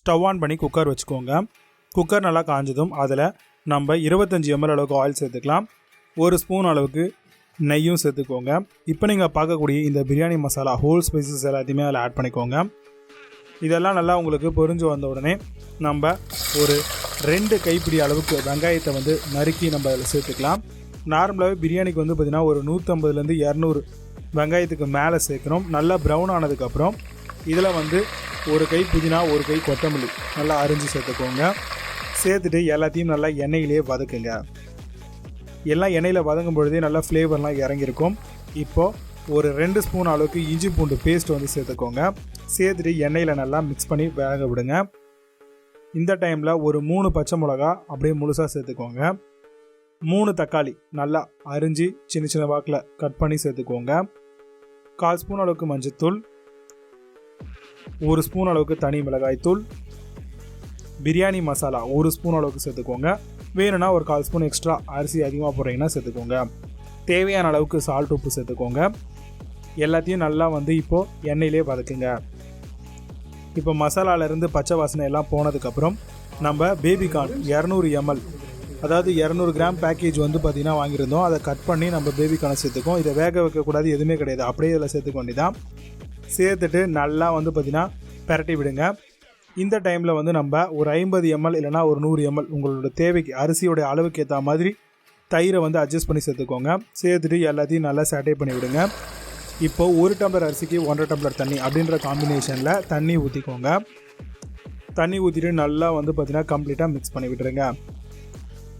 Stove on பண்ணி cooker வச்சுக்கோங்க. Cooker நல்லா காஞ்சதும் அதில் நம்ம 25 ml அளவுக்கு ஆயில் சேர்த்துக்கலாம். 1 ஸ்பூன் அளவுக்கு நெய்யும் சேர்த்துக்கோங்க. இப்போ நீங்கள் பார்க்கக்கூடிய இந்த பிரியாணி மசாலா ஹோல் ஸ்பைசஸ் எல்லாத்தையுமே அதில் ஆட் பண்ணிக்கோங்க. இதெல்லாம் நல்லா உங்களுக்கு பொரிஞ்சு வந்த உடனே நம்ம ஒரு 2 கைப்பிடி அளவுக்கு வெங்காயத்தை வந்து நறுக்கி நம்ம அதில் சேர்த்துக்கலாம். நார்மலாகவே பிரியாணிக்கு வந்து பார்த்திங்கன்னா ஒரு 150லேருந்து 200 வெங்காயத்துக்கு மேலே சேர்க்கணும். நல்லா ப்ரௌன் ஆனதுக்கப்புறம் இதில் வந்து ஒரு கை புதினா, ஒரு கை கொத்தமல்லி நல்லா அரிஞ்சு சேர்த்துக்கோங்க. சேர்த்துட்டு எல்லாத்தையும் நல்லா எண்ணெயிலே வதக்குங்க. எல்லாம் எண்ணெயில் வதங்கும் பொழுதே நல்லா ஃப்ளேவர்லாம் இறங்கியிருக்கும். இப்போது ஒரு 2 ஸ்பூன் அளவுக்கு இஞ்சி பூண்டு பேஸ்ட் வந்து சேர்த்துக்கோங்க. சேர்த்துட்டு எண்ணெயில் நல்லா மிக்ஸ் பண்ணி வேக விடுங்க. இந்த டைமில் ஒரு 3 பச்சை மிளகா அப்படியே முழுசாக சேர்த்துக்கோங்க. 3 தக்காளி நல்லா அரிஞ்சு சின்ன சின்ன வாக்கில் கட் பண்ணி சேர்த்துக்கோங்க. 1/4 ஸ்பூன் அளவுக்கு மஞ்சள்தூள், 1 ஸ்பூன் அளவுக்கு தனி மிளகாய் தூள், பிரியாணி மசாலா 1 ஸ்பூன் அளவுக்கு சேர்த்துக்கோங்க. வேணும்னா ஒரு 1/4 ஸ்பூன் எக்ஸ்ட்ரா அரிசி அதிகமாக போடுறீங்கன்னா சேர்த்துக்கோங்க. தேவையான அளவுக்கு சால்ட் உப்பு சேர்த்துக்கோங்க. எல்லாத்தையும் நல்லா வந்து இப்போது எண்ணெயிலே வதக்குங்க. இப்போ மசாலாலேருந்து பச்சை வாசனை எல்லாம் போனதுக்கப்புறம் நம்ம பேபிகார்ன் 200 ml, அதாவது 200 கிராம் பேக்கேஜ் வந்து பார்த்திங்கன்னா வாங்கியிருந்தோம். அதை கட் பண்ணி நம்ம பேபிகார்னை சேர்த்துக்கோம். இதை வேக வைக்கக்கூடாது, எதுவுமே கிடையாது, அப்படியே இதில் சேர்த்துக்க வேண்டியதான். சேர்த்துட்டு நல்லா வந்து பார்த்திங்கன்னா பரட்டி விடுங்க. இந்த டைமில் வந்து நம்ம ஒரு 50 ml இல்லைனா ஒரு 100 ml உங்களோட தேவைக்கு அரிசியோடைய அளவுக்கு ஏற்ற மாதிரி தயிரை வந்து அட்ஜஸ்ட் பண்ணி சேர்த்துக்கோங்க. சேர்த்துட்டு எல்லாத்தையும் நல்லா சாட்டே பண்ணி விடுங்க. இப்போது 1 டம்ளர் அரிசிக்கு 1.5 டம்ளர் தண்ணி அப்படின்ற காம்பினேஷனில் தண்ணி ஊற்றிக்கோங்க. தண்ணி ஊற்றிட்டு நல்லா வந்து பார்த்திங்கன்னா கம்ப்ளீட்டாக மிக்ஸ் பண்ணி விட்டுருங்க.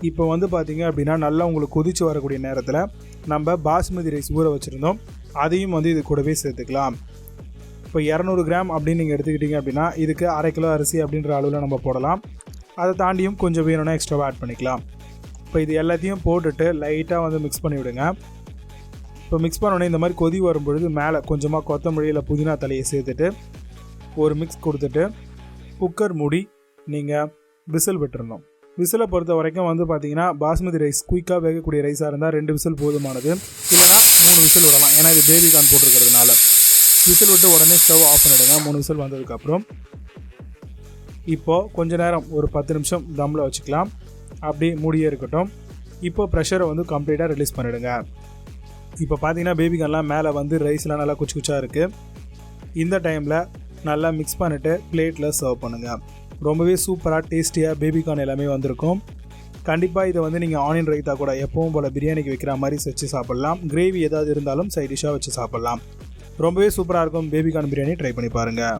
இப்போ வந்து பார்த்திங்க அப்படின்னா நல்லா உங்களுக்கு கொதித்து வரக்கூடிய நேரத்தில் நம்ம பாஸ்மதி ரைஸ் ஊற வச்சுருந்தோம், அதையும் வந்து இது கூடவே சேர்த்துக்கலாம். இப்போ 200 கிராம் அப்படின்னு நீங்கள் எடுத்துக்கிட்டிங்க அப்படின்னா இதுக்கு 1/2 கிலோ அரிசி அப்படின்ற அளவில் நம்ம போடலாம். அதை தாண்டியும் கொஞ்சம் வேணும்னா எக்ஸ்ட்ராவாக ஆட் பண்ணிக்கலாம். இப்போ இது எல்லாத்தையும் போட்டுட்டு லைட்டாக வந்து மிக்ஸ் பண்ணி விடுங்க. இப்போ மிக்ஸ் பண்ணோடனே இந்த மாதிரி கொதி வரும்பொழுது மேலே கொஞ்சமாக கொத்தமல்லி இல்லை புதினா தலையை சேர்த்துட்டு ஒரு மிக்ஸ் கொடுத்துட்டு குக்கர் மூடி நீங்கள் விசில் விட்டுறணும். விசிலை பொறுத்த வரைக்கும் வந்து பார்த்திங்கன்னா பாஸ்மதி ரைஸ் குயிக்காக வேகக்கூடிய ரைஸாக இருந்தால் 2 விசில் போதுமானது, இல்லைனா 3 விசில் விடலாம். ஏன்னா இது பேபிகார்ன் போட்டிருக்கிறதுனால. விசில் விட்டு உடனே ஸ்டவ் ஆஃப் பண்ணிவிடுங்க. 3 விசில் வந்ததுக்கப்புறம் இப்போது கொஞ்ச நேரம் ஒரு 10 நிமிஷம் தம்மில் வச்சுக்கலாம். அப்படி மூடியே இருக்கட்டும். இப்போ ப்ரெஷரை வந்து கம்ப்ளீட்டாக ரிலீஸ் பண்ணிவிடுங்க. இப்போ பார்த்தீங்கன்னா பேபிகார்ன்லாம் மேலே வந்து ரைஸ்லாம் நல்லா குச்சி குச்சாக இருக்குது. இந்த டைமில் நல்லா மிக்ஸ் பண்ணிவிட்டு பிளேட்டில் சர்வ் பண்ணுங்கள். ரொம்பவே சூப்பராக டேஸ்டியாக பேபிகார்ன் எல்லாமே வந்திருக்கும். கண்டிப்பாக இதை வந்து நீங்கள் ஆனியன் ரைத்தா கூட எப்பவும் போல் பிரியாணிக்கு வைக்கிற மாதிரி வச்சு சாப்பிட்லாம். கிரேவி ஏதாவது இருந்தாலும் சைட் டிஷ்ஷாக வச்சு சாப்பிட்லாம். ரொம்பவே சூப்பராக இருக்கும். பேபிகார்ன் பிரியாணி ட்ரை பண்ணி பாருங்கள்.